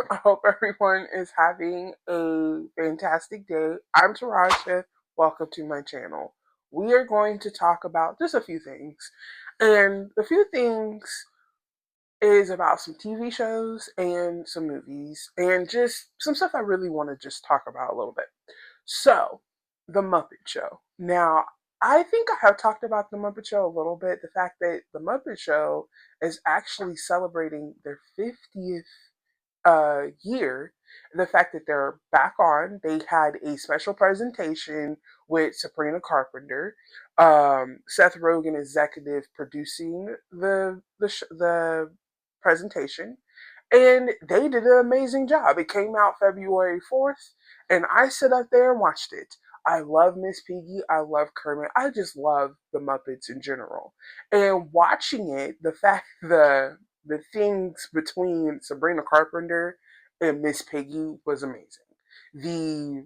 I hope everyone is having a fantastic day. I'm Tarasha. Welcome to my channel. We are going to talk about just a few things. And the few things is about some TV shows and some movies and just some stuff I really want to just talk about a little bit. So, the Muppet Show. Now, I think I have talked about the Muppet Show a little bit. The fact that the Muppet Show is actually celebrating their 50th year, the fact that they're back on, they had a special presentation with Sabrina Carpenter, Seth Rogen executive producing the presentation, and they did an amazing job. It came out February 4th, and I sit up there and watched it. I love Miss Piggy. I love Kermit. I just love the Muppets in general. And watching it, the things between Sabrina Carpenter and Miss Piggy was amazing. The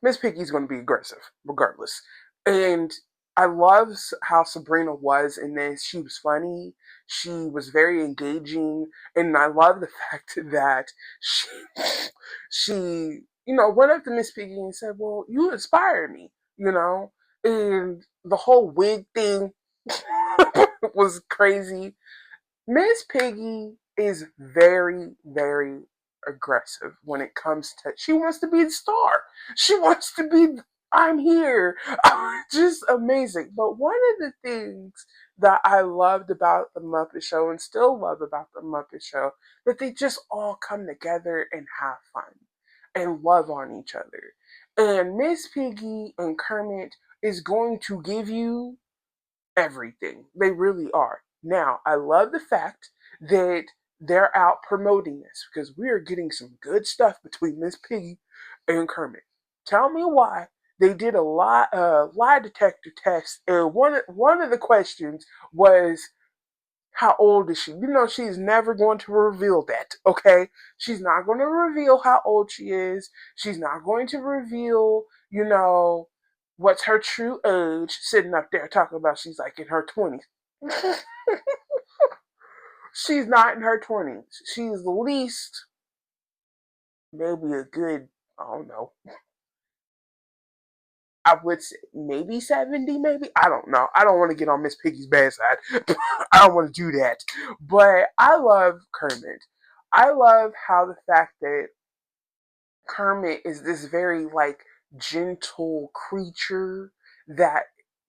Miss Piggy's going to be aggressive, regardless. And I love how Sabrina was in this. She was funny. She was very engaging, and I love the fact that she, went up to Miss Piggy and said, "Well, you inspire me," and the whole wig thing was crazy. Miss Piggy is very, very aggressive when it comes to. She wants to be the star. She wants to be. I'm here. Just amazing. But one of the things that I loved about the Muppet Show and still love about the Muppet Show that they just all come together and have fun and love on each other. And Miss Piggy and Kermit is going to give you everything. They really are. Now, I love the fact that they're out promoting this because we are getting some good stuff between Miss Piggy and Kermit. Tell me why they did a lie detector test, and one of the questions was how old is she? She's never going to reveal that, okay? She's not going to reveal how old she is. She's not going to reveal, what's her true age, sitting up there talking about she's like in her 20s. She's not in her 20s. She's at least maybe a good, I don't know, I would say maybe 70, maybe. I don't know. I don't want to get on Miss Piggy's bad side. I don't want to do that. But I love Kermit. I love how the fact that Kermit is this very like gentle creature that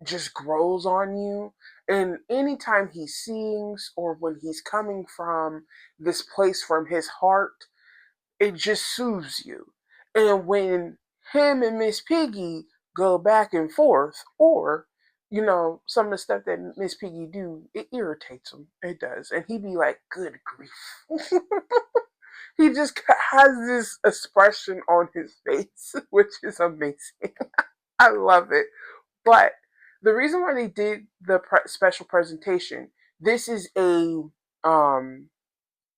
just grows on you. And anytime he sings or when he's coming from this place from his heart, it just soothes you. And when him and Miss Piggy go back and forth, or some of the stuff that Miss Piggy do, it irritates him. It does, and he be like, "Good grief." He just has this expression on his face, which is amazing. I love it. But the reason why they did the special presentation, this is um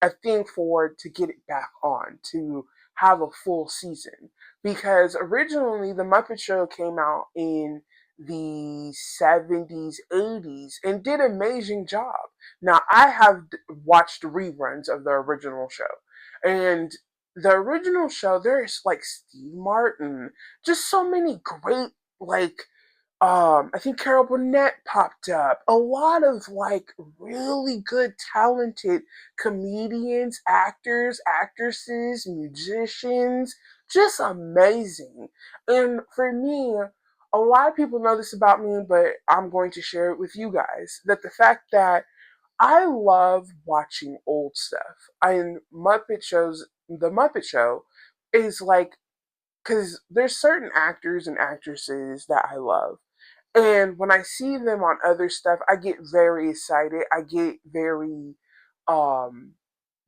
a thing for to get it back on to have a full season because originally the Muppet Show came out in the 70s 80s and did an amazing job. Now I have watched reruns of the original show, and the original show there's like Steve Martin, just so many great like I think Carol Burnett popped up. A lot of like really good, talented comedians, actors, actresses, musicians, just amazing. And for me, a lot of people know this about me, but I'm going to share it with you guys. That the fact that I love watching old stuff. The Muppet Show is like, because there's certain actors and actresses that I love. And when I see them on other stuff, I get very excited. I get very um,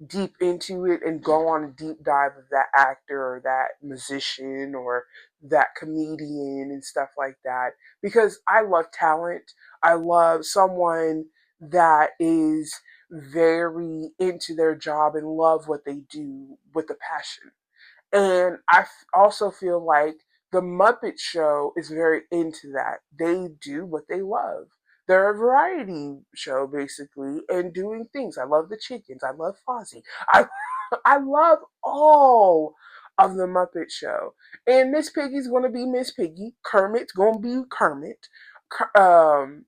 deep into it and go on a deep dive of that actor or that musician or that comedian and stuff like that because I love talent. I love someone that is very into their job and love what they do with a passion. And also feel like the Muppet Show is very into that. They do what they love. They're a variety show, basically, and doing things. I love the chickens. I love Fozzie. I I love all of the Muppet Show. And Miss Piggy's gonna be Miss Piggy. Kermit's gonna be Kermit. I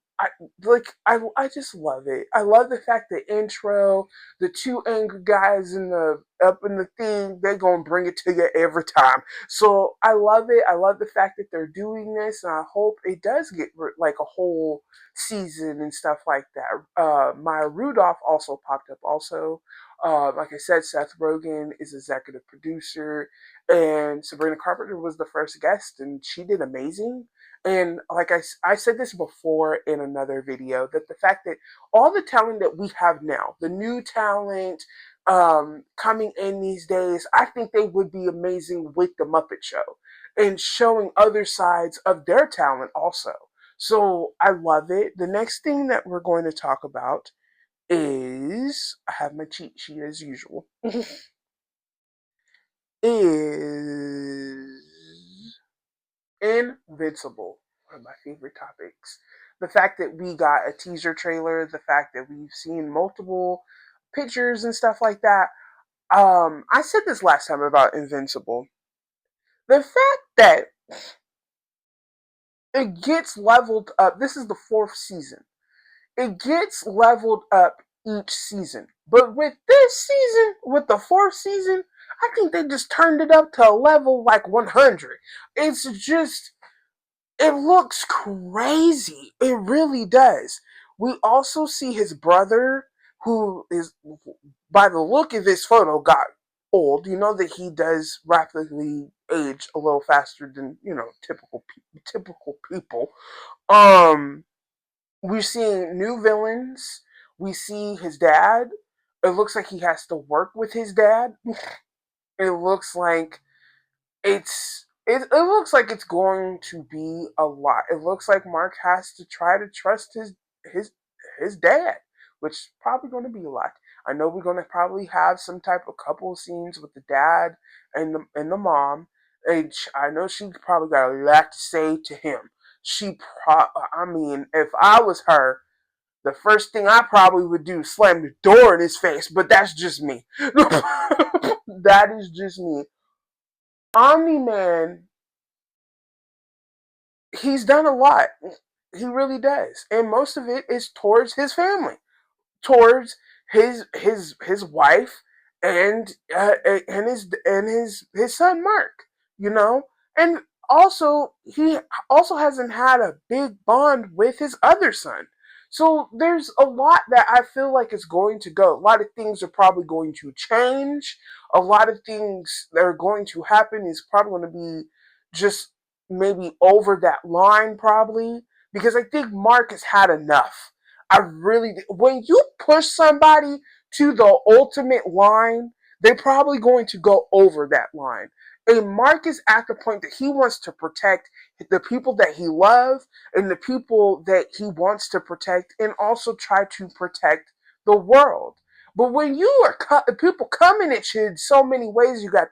just love it. I love the fact that intro, the two angry guys in the up in the thing, they gonna bring it to you every time. So I love it. I love the fact that they're doing this, and I hope it does get like a whole season and stuff like that. Maya Rudolph also popped up. Also, like I said, Seth Rogen is executive producer, and Sabrina Carpenter was the first guest, and she did amazing. And like I said this before in another video, that the fact that all the talent that we have now, the new talent coming in these days, I think they would be amazing with the Muppet Show and showing other sides of their talent also. So I love it. The next thing that we're going to talk about is, I have my cheat sheet as usual, is Invincible. One of my favorite topics. The fact that we got a teaser trailer, the fact that we've seen multiple pictures and stuff like that. I said this last time about Invincible. The fact that it gets leveled up. This is the fourth season. It gets leveled up each season. But with this season, with the fourth season, I think they just turned it up to a level like 100. It's just, it looks crazy. It really does. We also see his brother, who is, by the look of this photo, got old. You know that he does rapidly age a little faster than, typical people. Um, we're seeing new villains. We see his dad. It looks like he has to work with his dad. It looks like it looks like it's going to be a lot. It looks like Mark has to try to trust his his dad, which is probably going to be a lot. I know we're going to probably have some type of couple scenes with the dad and the mom. And I know she probably got a lot to say to him. I mean, if I was her, the first thing I probably would do is slam the door in his face. But that's just me. That is just me. Omni Man, he's done a lot. He really does, and most of it is towards his family, towards his wife, and his son Mark. You know, and also he also hasn't had a big bond with his other son. So there's a lot that I feel like is going to go. A lot of things are probably going to change. A lot of things that are going to happen is probably going to be just maybe over that line, probably, because I think Mark has had enough. When you push somebody to the ultimate line, they're probably going to go over that line. And Mark is at the point that he wants to protect the people that he loves and the people that he wants to protect, and also try to protect the world. But when you are people coming at you in so many ways, you got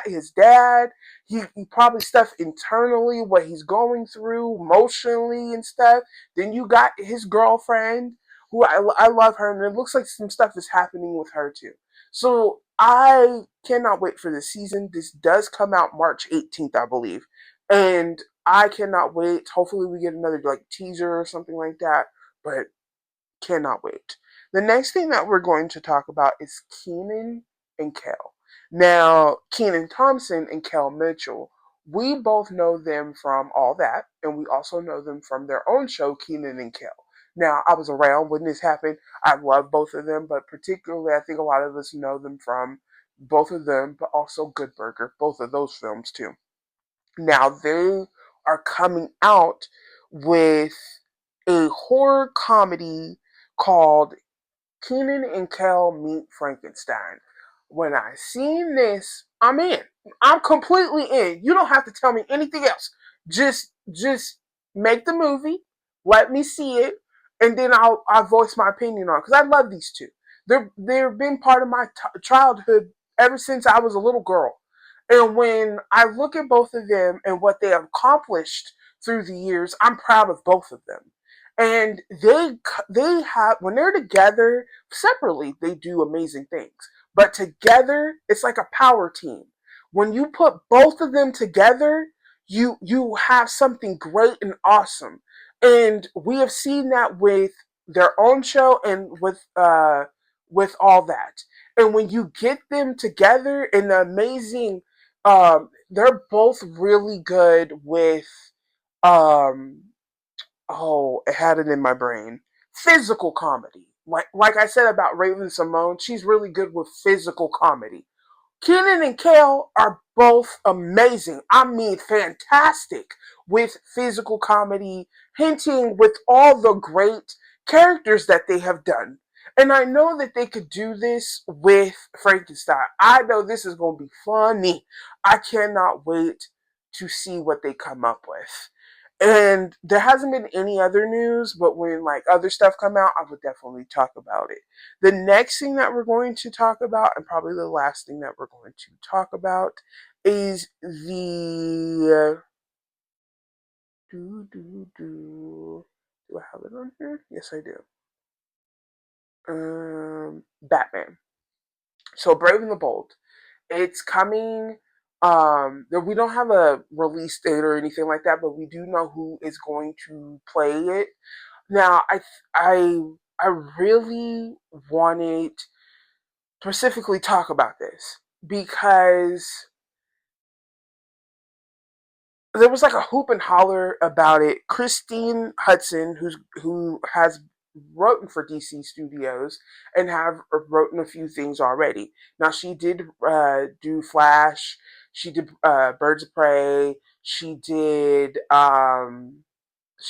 his dad, he probably stuff internally, what he's going through emotionally and stuff. Then you got his girlfriend, who I love her, and it looks like some stuff is happening with her too. So I cannot wait for this season. This does come out March 18th, I believe, and I cannot wait. Hopefully, we get another like teaser or something like that. But cannot wait. The next thing that we're going to talk about is Kenan and Kel. Now, Kenan Thompson and Kel Mitchell, we both know them from All That, and we also know them from their own show, Kenan and Kel. Now, I was around when this happened. I love both of them, but particularly, I think a lot of us know them from both of them, but also Good Burger, both of those films too. Now, they are coming out with a horror comedy called Kenan and Kel Meet Frankenstein. When I seen this, I'm in. I'm completely in. You don't have to tell me anything else. Just make the movie, let me see it, and then I'll voice my opinion on it. Because I love these two. They've been part of my childhood ever since I was a little girl. And when I look at both of them and what they have accomplished through the years, I'm proud of both of them. And they have, when they're together separately, they do amazing things. but together it's like a power team. When you put both of them together, you have something great and awesome. And we have seen that with their own show and with all that. And when you get them together in the amazing they're both really good with um oh, it had it in my brain. Physical comedy. Like I said about Raven Simone, she's really good with physical comedy. Kenan and Kel are both amazing. I mean, fantastic with physical comedy, hinting with all the great characters that they have done. And I know that they could do this with Frankenstein. I know this is going to be funny. I cannot wait to see what they come up with. And there hasn't been any other news, but when like other stuff come out, I would definitely talk about it. The next thing that we're going to talk about, and probably the last thing that we're going to talk about, is the do I have it on here? Yes, I do. Batman. So Brave and the Bold. It's coming. We don't have a release date or anything like that, but we do know who is going to play it. Now, I I really wanted to specifically talk about this because there was like a hoop and holler about it. Christine Hudson, who has written for DC Studios and have written a few things already. Now she did do Flash, she did Birds of Prey, she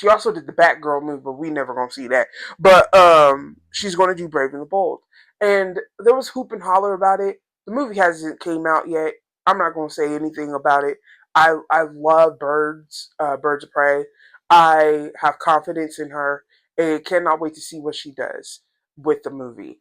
also did the Batgirl movie, but we never gonna see that. But she's gonna do Brave and the Bold, and there was hoop and holler about it. The movie hasn't came out yet. I'm not gonna say anything about it. I love Birds of Prey. I have confidence in her, and cannot wait to see what she does with the movie.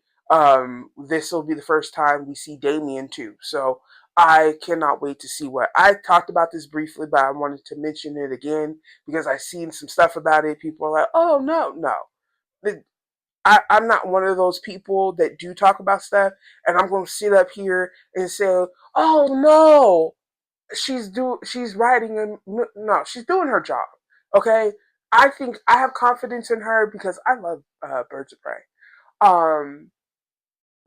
This will be the first time we see Damien too, so I cannot wait to see what. I talked about this briefly, but I wanted to mention it again because I seen some stuff about it. People are like, "Oh no, no." I'm not one of those people that do talk about stuff, and I'm going to sit up here and say, "Oh no, she's writing and no, she's doing her job." Okay, I think I have confidence in her because I love Birds of Prey. Um,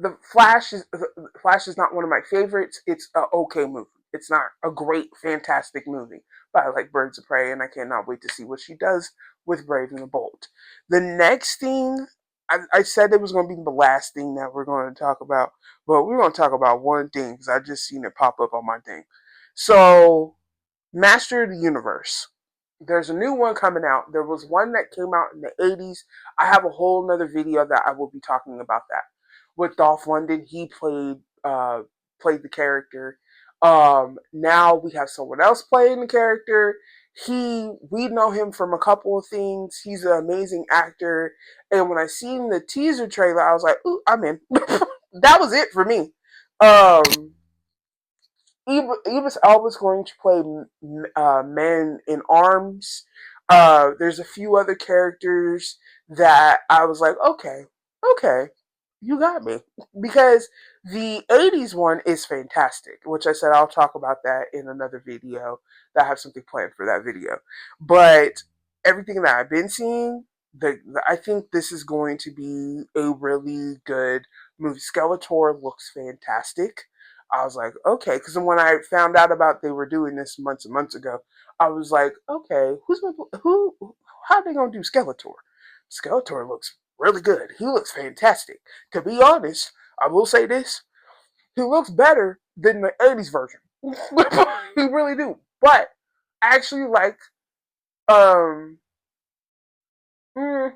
the Flash is not one of my favorites. It's a okay movie. It's not a great, fantastic movie, but I like Birds of Prey, and I cannot wait to see what she does with Brave and the Bold. The next thing I said it was going to be the last thing that we're going to talk about, but we're going to talk about one thing because I just seen it pop up on my thing. So, Master of the Universe. There's a new one coming out. There was one that came out in the 80s. I have a whole nother video that I will be talking about that. With Dolph Lundgren, he played the character. Now we have someone else playing the character. We know him from a couple of things. He's an amazing actor. And when I seen the teaser trailer, I was like, "Ooh, I'm in." That was it for me. Um, Idris Elba's going to play Man in Arms. There's a few other characters that I was like, okay, okay, you got me. Because the 80s one is fantastic, which I said I'll talk about that in another video, that I have something planned for that video. But everything that I've been seeing, I think this is going to be a really good movie. Skeletor looks fantastic. I was like, okay, because when I found out about they were doing this months and months ago, I was like, okay, how are they gonna do Skeletor? Skeletor looks really good. He looks fantastic. To be honest, I will say this: he looks better than the '80s version. He really do. But I actually like um, mm,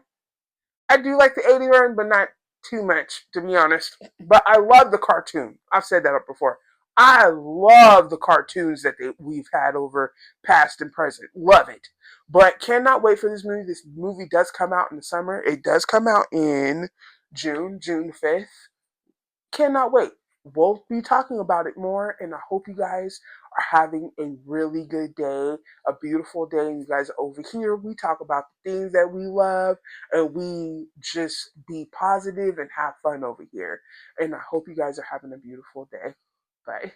I do like the 80 run, but not too much, to be honest. But I love the cartoon. I've said that up before. I love the cartoons that we've had over past and present. Love it. But cannot wait for this movie. This movie does come out in the summer. It does come out in June 5th. Cannot wait. We'll be talking about it more, and I hope you guys are having a really good day, a beautiful day, and you guys are over here. We talk about the things that we love, and we just be positive and have fun over here. And I hope you guys are having a beautiful day. Bye.